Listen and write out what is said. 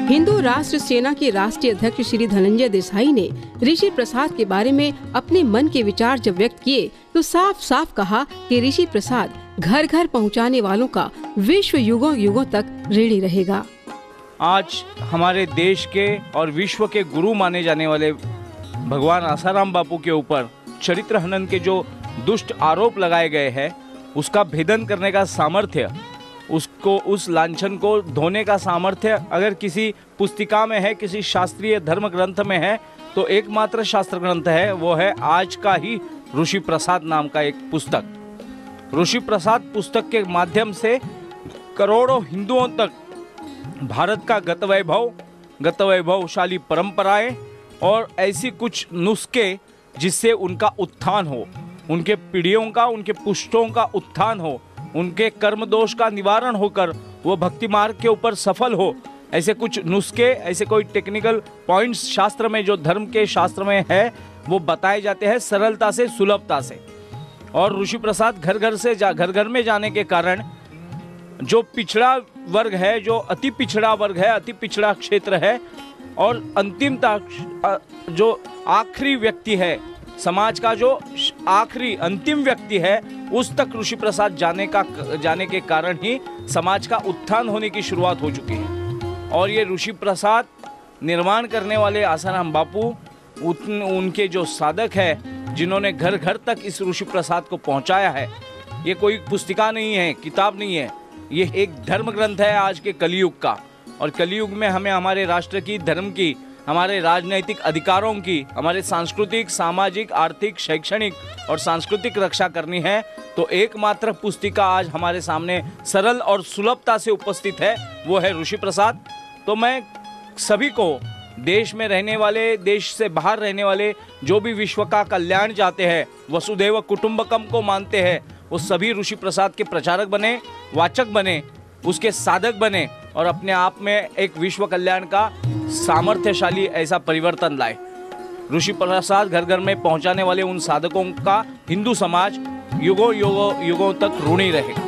हिंदू राष्ट्र सेना के राष्ट्रीय अध्यक्ष श्री धनंजय देसाई ने ऋषि प्रसाद के बारे में अपने मन के विचार जब व्यक्त किए तो साफ साफ कहा कि ऋषि प्रसाद घर घर पहुंचाने वालों का विश्व युगों युगों तक ऋणी रहेगा। आज हमारे देश के और विश्व के गुरु माने जाने वाले भगवान आसाराम बापू के ऊपर चरित्र हनन के जो दुष्ट आरोप लगाए गए हैं, उसका भेदन करने का सामर्थ्य, उसको उस लांछन को धोने का सामर्थ्य अगर किसी पुस्तिका में है, किसी शास्त्रीय धर्म ग्रंथ में है, तो एकमात्र शास्त्र ग्रंथ है, वो है आज का ही ऋषि प्रसाद नाम का एक पुस्तक। ऋषि प्रसाद पुस्तक के माध्यम से करोड़ों हिंदुओं तक भारत का गत वैभवशाली परंपराएं और ऐसी कुछ नुस्खे जिससे उनका उत्थान हो, उनके पीढ़ियों का, उनके पुष्टों का उत्थान हो, उनके कर्म दोष का निवारण होकर वो भक्ति मार्ग के ऊपर सफल हो, ऐसे कुछ नुस्खे, ऐसे कोई टेक्निकल पॉइंट्स शास्त्र में, जो धर्म के शास्त्र में है, वो बताए जाते हैं सरलता से, सुलभता से। और ऋषि प्रसाद घर घर में जाने के कारण जो पिछड़ा वर्ग है, जो अति पिछड़ा वर्ग है, अति पिछड़ा क्षेत्र है और अंतिमता जो आखिरी व्यक्ति है, समाज का जो आखिरी अंतिम व्यक्ति है, उस तक ऋषि प्रसाद जाने के कारण ही समाज का उत्थान होने की शुरुआत हो चुकी है। और ये ऋषि प्रसाद निर्माण करने वाले आसाराम बापू, उनके जो साधक है, जिन्होंने घर घर तक इस ऋषि प्रसाद को पहुंचाया है, ये कोई पुस्तिका नहीं है, किताब नहीं है, ये एक धर्म ग्रंथ है आज के कलयुग का। और कलयुग में हमें हमारे राष्ट्र की, धर्म की, हमारे राजनैतिक अधिकारों की, हमारे सांस्कृतिक, सामाजिक, आर्थिक, शैक्षणिक और सांस्कृतिक रक्षा करनी है, तो एकमात्र पुस्तिका आज हमारे सामने सरल और सुलभता से उपस्थित है, वो है ऋषि प्रसाद। तो मैं सभी को, देश में रहने वाले, देश से बाहर रहने वाले, जो भी विश्व का कल्याण चाहते हैं, वसुधैव कुटुंबकम को मानते हैं, वो सभी ऋषि प्रसाद के प्रचारक बने, वाचक बने, उसके साधक बने और अपने आप में एक विश्व कल्याण का सामर्थ्यशाली ऐसा परिवर्तन लाए। ऋषि प्रसाद घर घर में पहुंचाने वाले उन साधकों का हिंदू समाज युगों तक ऋणी रहेगा।